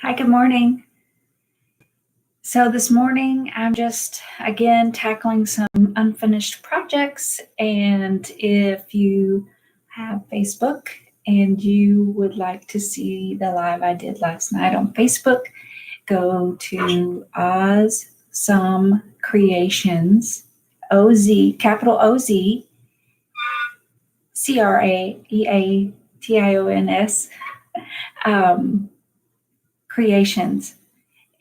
Hi, good morning. So this morning I'm just again tackling some unfinished projects, and if you have Facebook and you would like to see the live I did last night on Facebook, go to Awesome Creations, OZ, capital OZ, CRAEATIONS, Creations.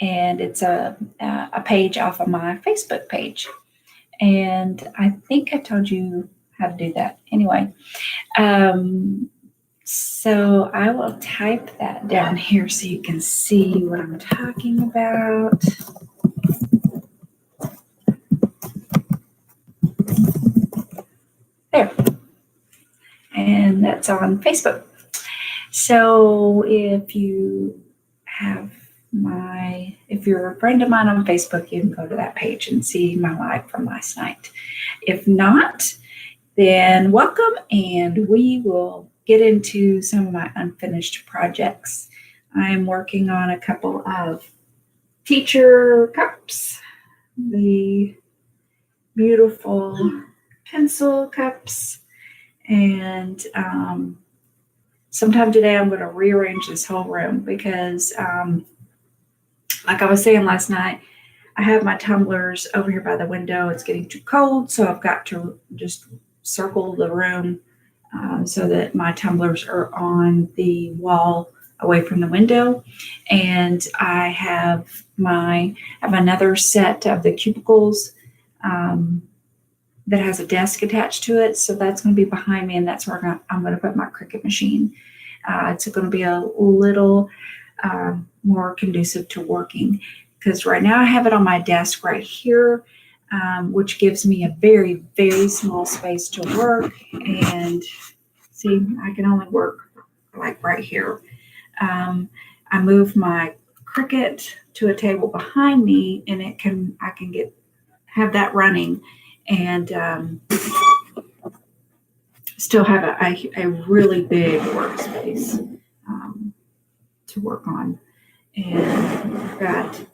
And it's a page off of my Facebook page. And I think I told you how to do that. Anyway, so I will type that down here so you can see what I'm talking about. There. And that's on Facebook. So if you're a friend of mine on Facebook, you can go to that page and see my live from last night. If not, then welcome, and we will get into some of my unfinished projects. I'm working on a couple of teacher cups, the beautiful pencil cups, and sometime today I'm going to rearrange this whole room because like I was saying last night, I have my tumblers over here by the window. It's getting too cold, so I've got to just circle the room so that my tumblers are on the wall away from the window. And I have another set of the cubicles that has a desk attached to it. So that's going to be behind me, and that's where I'm going to put my Cricut machine. It's going to be a little more conducive to working, because right now I have it on my desk right here, which gives me a very, very small space to work. And see, I can only work like right here. I move my Cricut to a table behind me, and I can have that running and still have a really big workspace to work on. And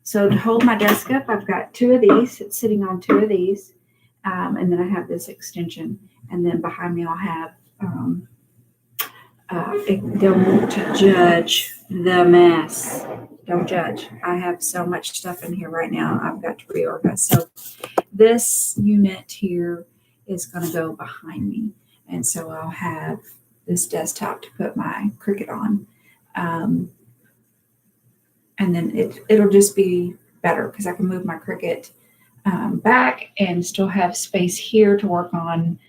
so to hold my desk up, I've got two of these. It's sitting on two of these, and then I have this extension, and then behind me I'll have don't judge the mess. Don't judge. I have so much stuff in here right now. I've got to reorganize. So this unit here is going to go behind me, and so I'll have this desktop to put my Cricut on, and then it'll just be better because I can move my Cricut back and still have space here to work on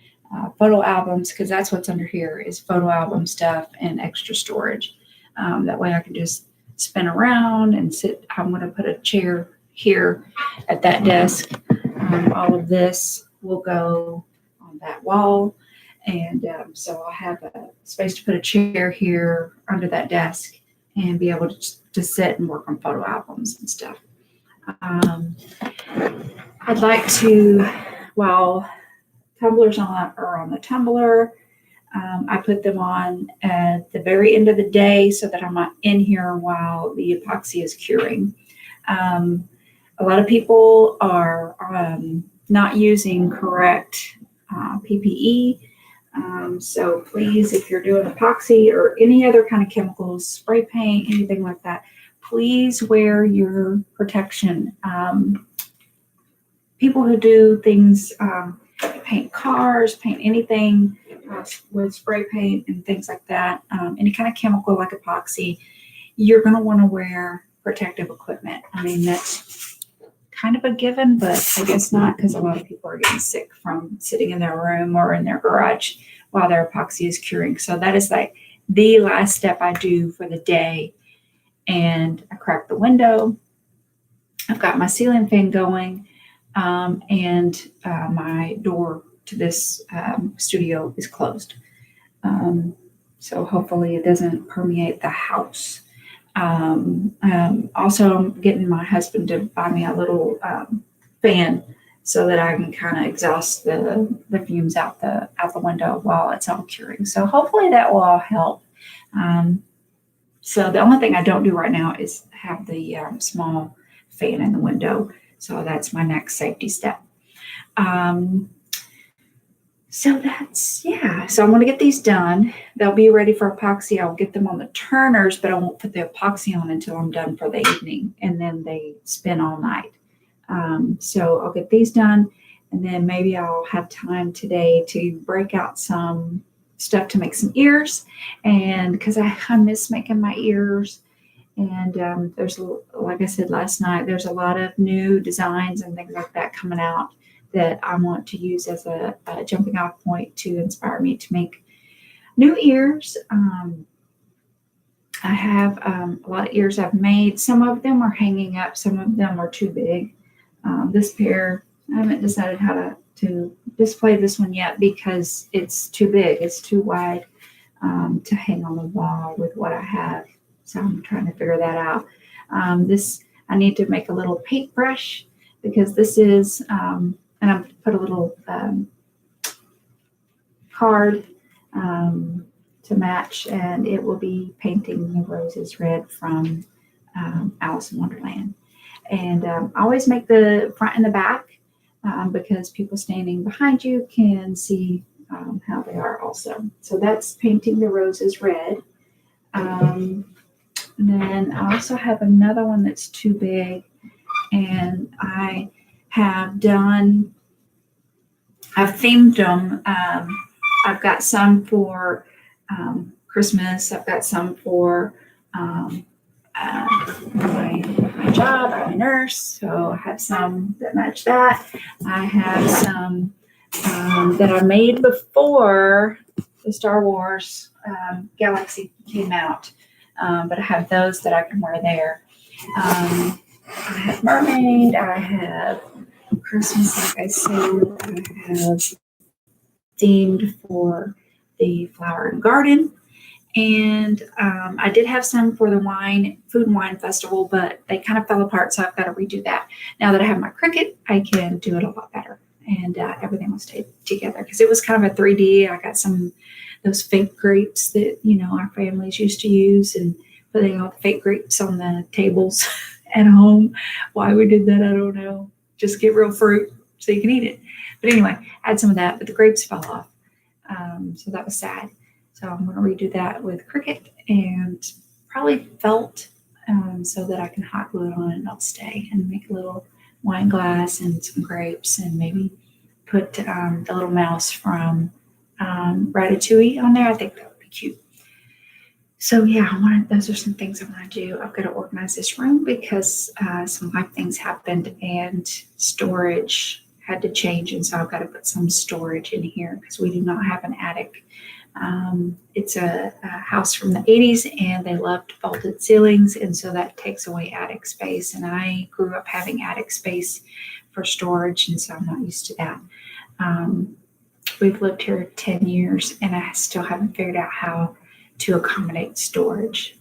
photo albums, because that's what's under here is photo album stuff and extra storage. That way I can just spin around and sit. I'm going to put a chair here at that desk. All of this will go on that wall, and so I'll have a space to put a chair here under that desk and be able to sit and work on photo albums and stuff. I'd like to, while tumblers are on the tumbler, I put them on at the very end of the day so that I'm not in here while the epoxy is curing. A lot of people are not using correct PPE. So please, if you're doing epoxy or any other kind of chemicals, spray paint, anything like that, please wear your protection. People who do things, paint cars, paint anything with spray paint and things like that, any kind of chemical like epoxy, you're going to want to wear protective equipment. I mean, that's kind of a given, but I guess not, because a lot of people are getting sick from sitting in their room or in their garage while their epoxy is curing. So that is like the last step I do for the day. And I crack the window. I've got my ceiling fan going, and my door to this studio is closed. So hopefully it doesn't permeate the house. Also, I'm getting my husband to buy me a little fan so that I can kind of exhaust the fumes out the window while it's all curing. So hopefully that will all help. So the only thing I don't do right now is have the small fan in the window. So that's my next safety step. So that's, yeah. So I'm going to get these done. They'll be ready for epoxy. I'll get them on the turners, but I won't put the epoxy on until I'm done for the evening. And then they spin all night. So I'll get these done. And then maybe I'll have time today to break out some stuff to make some ears. And because I miss making my ears. And there's, like I said last night, there's a lot of new designs and things like that coming out that I want to use as a jumping off point to inspire me to make new ears. I have a lot of ears I've made. Some of them are hanging up. Some of them are too big. This pair, I haven't decided how to display this one yet because it's too big. It's too wide to hang on the wall with what I have. So I'm trying to figure that out. I need to make a little paintbrush because this is, and I'm put a little card to match, and it will be painting the roses red from Alice in Wonderland. And I always make the front and the back because people standing behind you can see how they are also. So that's painting the roses red. And then I also have another one that's too big, and I have I've themed them. I've got some for Christmas. I've got some for my job. I'm a nurse, so I have some that match that. I have some that I made before the Star Wars Galaxy came out. But I have those that I can wear there. I have mermaid. I have Christmas, like I said. I have themed for the flower and garden. And I did have some for the food and wine festival, but they kind of fell apart, so I've got to redo that. Now that I have my Cricut, I can do it a lot better. And everything will stay together because it was kind of a 3D. I got those fake grapes that, our families used to use, and putting all the fake grapes on the tables at home. Why we did that, I don't know. Just get real fruit so you can eat it. But anyway, I had some of that, but the grapes fell off. So that was sad. So I'm going to redo that with Cricut and probably felt so that I can hot glue it on and it'll stay, and make a little wine glass and some grapes, and maybe put the little mouse from Ratatouille on there. I think that would be cute. So yeah, those are some things I want to do. I've got to organize this room because some life things happened and storage had to change. And so I've got to put some storage in here because we do not have an attic. It's a house from the 80s and they loved vaulted ceilings. And so that takes away attic space. And I grew up having attic space for storage. And so I'm not used to that. We've lived here 10 years and I still haven't figured out how to accommodate storage.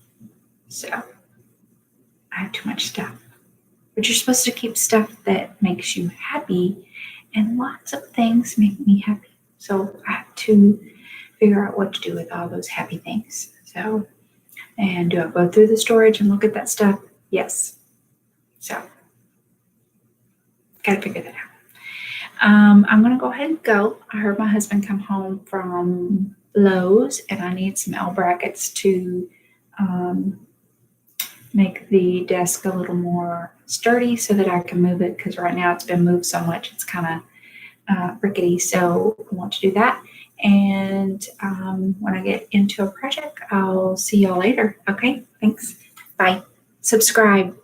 So I have too much stuff. But you're supposed to keep stuff that makes you happy, and lots of things make me happy. So I have to figure out what to do with all those happy things. So, and do I go through the storage and look at that stuff? Yes. So got to figure that out. I'm going to go ahead and go. I heard my husband come home from Lowe's, and I need some L brackets to make the desk a little more sturdy so that I can move it, because right now it's been moved so much it's kind of rickety. So I want to do that. And when I get into a project, I'll see y'all later. Okay, thanks. Bye. Subscribe.